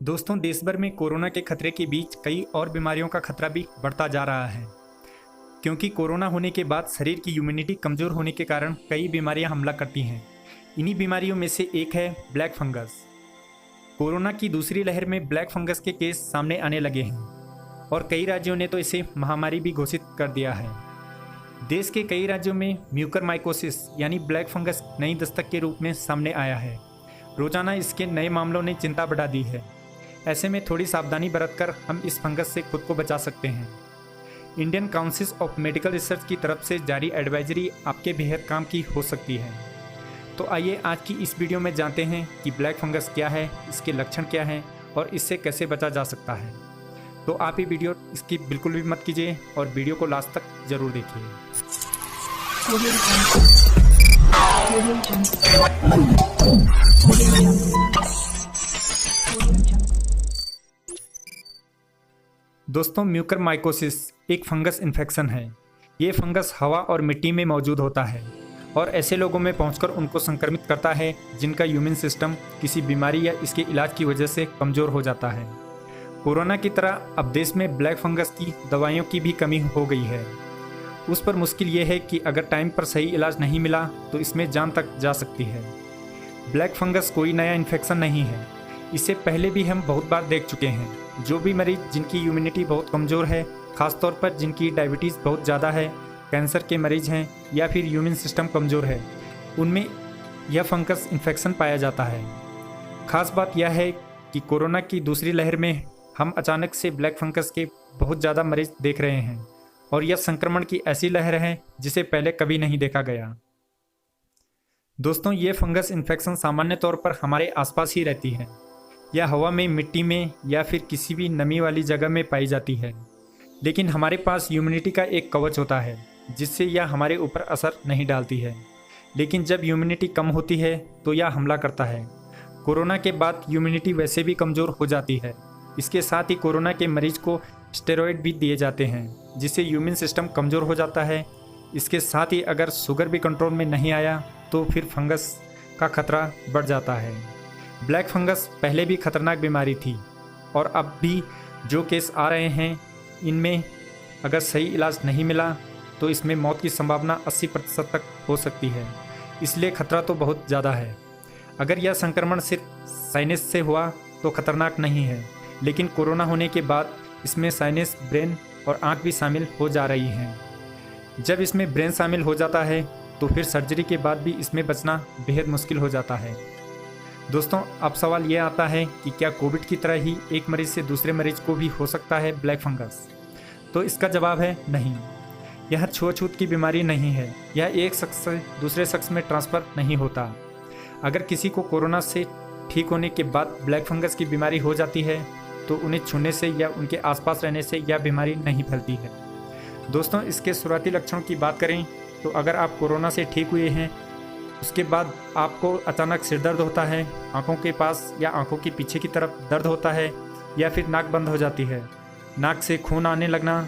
दोस्तों, देश भर में कोरोना के खतरे के बीच कई और बीमारियों का खतरा भी बढ़ता जा रहा है। क्योंकि कोरोना होने के बाद शरीर की इम्यूनिटी कमज़ोर होने के कारण कई बीमारियां हमला करती हैं। इन्हीं बीमारियों में से एक है ब्लैक फंगस। कोरोना की दूसरी लहर में ब्लैक फंगस के केस सामने आने लगे हैं और कई राज्यों ने तो इसे महामारी भी घोषित कर दिया है। देश के कई राज्यों में म्यूकरमाइकोसिस यानी ब्लैक फंगस नई दस्तक के रूप में सामने आया है। रोजाना इसके नए मामलों ने चिंता बढ़ा दी है। ऐसे में थोड़ी सावधानी बरतकर हम इस फंगस से खुद को बचा सकते हैं। Indian council of medical research की तरफ से जारी एडवाइजरी आपके बेहद काम की हो सकती है। तो आइए आज की इस वीडियो में जानते हैं कि ब्लैक फंगस क्या है, इसके लक्षण क्या हैं और इससे कैसे बचा जा सकता है। तो आप ये वीडियो इसकी बिल्कुल भी मत कीजिए और वीडियो को लास्ट तक जरूर देखिए। दोस्तों, म्यूकरमाइकोसिस एक फंगस इन्फेक्शन है। ये फंगस हवा और मिट्टी में मौजूद होता है और ऐसे लोगों में पहुंचकर उनको संक्रमित करता है जिनका इम्यून सिस्टम किसी बीमारी या इसके इलाज की वजह से कमज़ोर हो जाता है। कोरोना की तरह अब देश में ब्लैक फंगस की दवाइयों की भी कमी हो गई है। उस पर मुश्किल ये है कि अगर टाइम पर सही इलाज नहीं मिला तो इसमें जान तक जा सकती है। ब्लैक फंगस कोई नया इन्फेक्शन नहीं है। इसे पहले भी हम बहुत बार देख चुके हैं। जो भी मरीज जिनकी इम्यूनिटी बहुत कमज़ोर है, ख़ासतौर पर जिनकी डायबिटीज़ बहुत ज़्यादा है, कैंसर के मरीज हैं या फिर इम्यून सिस्टम कमज़ोर है, उनमें यह फंगस इन्फेक्शन पाया जाता है। ख़ास बात यह है कि कोरोना की दूसरी लहर में हम अचानक से ब्लैक फंगस के बहुत ज़्यादा मरीज देख रहे हैं और यह संक्रमण की ऐसी लहर है जिसे पहले कभी नहीं देखा गया। दोस्तों, ये फंगस इन्फेक्शन सामान्य तौर पर हमारे आसपास ही रहती है या हवा में, मिट्टी में या फिर किसी भी नमी वाली जगह में पाई जाती है। लेकिन हमारे पास इम्यूनिटी का एक कवच होता है जिससे यह हमारे ऊपर असर नहीं डालती है। लेकिन जब इम्यूनिटी कम होती है तो यह हमला करता है। कोरोना के बाद इम्यूनिटी वैसे भी कमज़ोर हो जाती है। इसके साथ ही कोरोना के मरीज को स्टेरॉयड भी दिए जाते हैं जिससे इम्यून सिस्टम कमज़ोर हो जाता है। इसके साथ ही अगर शुगर भी कंट्रोल में नहीं आया तो फिर फंगस का खतरा बढ़ जाता है। ब्लैक फंगस पहले भी खतरनाक बीमारी थी और अब भी जो केस आ रहे हैं इनमें अगर सही इलाज नहीं मिला तो इसमें मौत की संभावना 80% तक हो सकती है। इसलिए खतरा तो बहुत ज़्यादा है। अगर यह संक्रमण सिर्फ साइनस से हुआ तो खतरनाक नहीं है, लेकिन कोरोना होने के बाद इसमें साइनस, ब्रेन और आँख भी शामिल हो जा रही हैं। जब इसमें ब्रेन शामिल हो जाता है तो फिर सर्जरी के बाद भी इसमें बचना बेहद मुश्किल हो जाता है। दोस्तों, अब सवाल ये आता है कि क्या कोविड की तरह ही एक मरीज से दूसरे मरीज को भी हो सकता है ब्लैक फंगस? तो इसका जवाब है नहीं। यह छुआछूत की बीमारी नहीं है। यह एक शख्स से दूसरे शख्स में ट्रांसफ़र नहीं होता। अगर किसी को कोरोना से ठीक होने के बाद ब्लैक फंगस की बीमारी हो जाती है तो उन्हें छूने से या उनके आसपास रहने से यह बीमारी नहीं फैलती है। दोस्तों, इसके शुरुआती लक्षणों की बात करें तो अगर आप कोरोना से ठीक हुए हैं, उसके बाद आपको अचानक सिर दर्द होता है, आंखों के पास या आंखों के पीछे की तरफ दर्द होता है या फिर नाक बंद हो जाती है, नाक से खून आने लगना,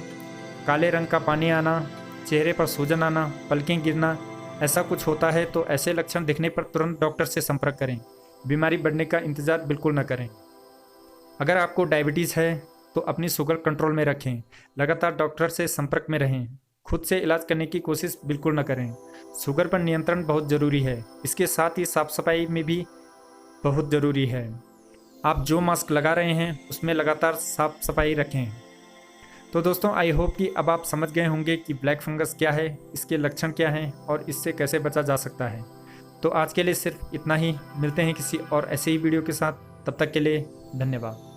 काले रंग का पानी आना, चेहरे पर सूजन आना, पलकें गिरना, ऐसा कुछ होता है तो ऐसे लक्षण दिखने पर तुरंत डॉक्टर से संपर्क करें। बीमारी बढ़ने का इंतज़ार बिल्कुल न करें। अगर आपको डायबिटीज़ है तो अपनी शुगर कंट्रोल में रखें। लगातार डॉक्टर से संपर्क में रहें। खुद से इलाज करने की कोशिश बिल्कुल न करें। शुगर पर नियंत्रण बहुत ज़रूरी है। इसके साथ ही साफ़ सफाई में भी बहुत ज़रूरी है। आप जो मास्क लगा रहे हैं उसमें लगातार साफ़ सफाई रखें। तो दोस्तों, आई होप कि अब आप समझ गए होंगे कि ब्लैक फंगस क्या है, इसके लक्षण क्या हैं और इससे कैसे बचा जा सकता है। तो आज के लिए सिर्फ इतना ही। मिलते हैं किसी और ऐसे ही वीडियो के साथ। तब तक के लिए धन्यवाद।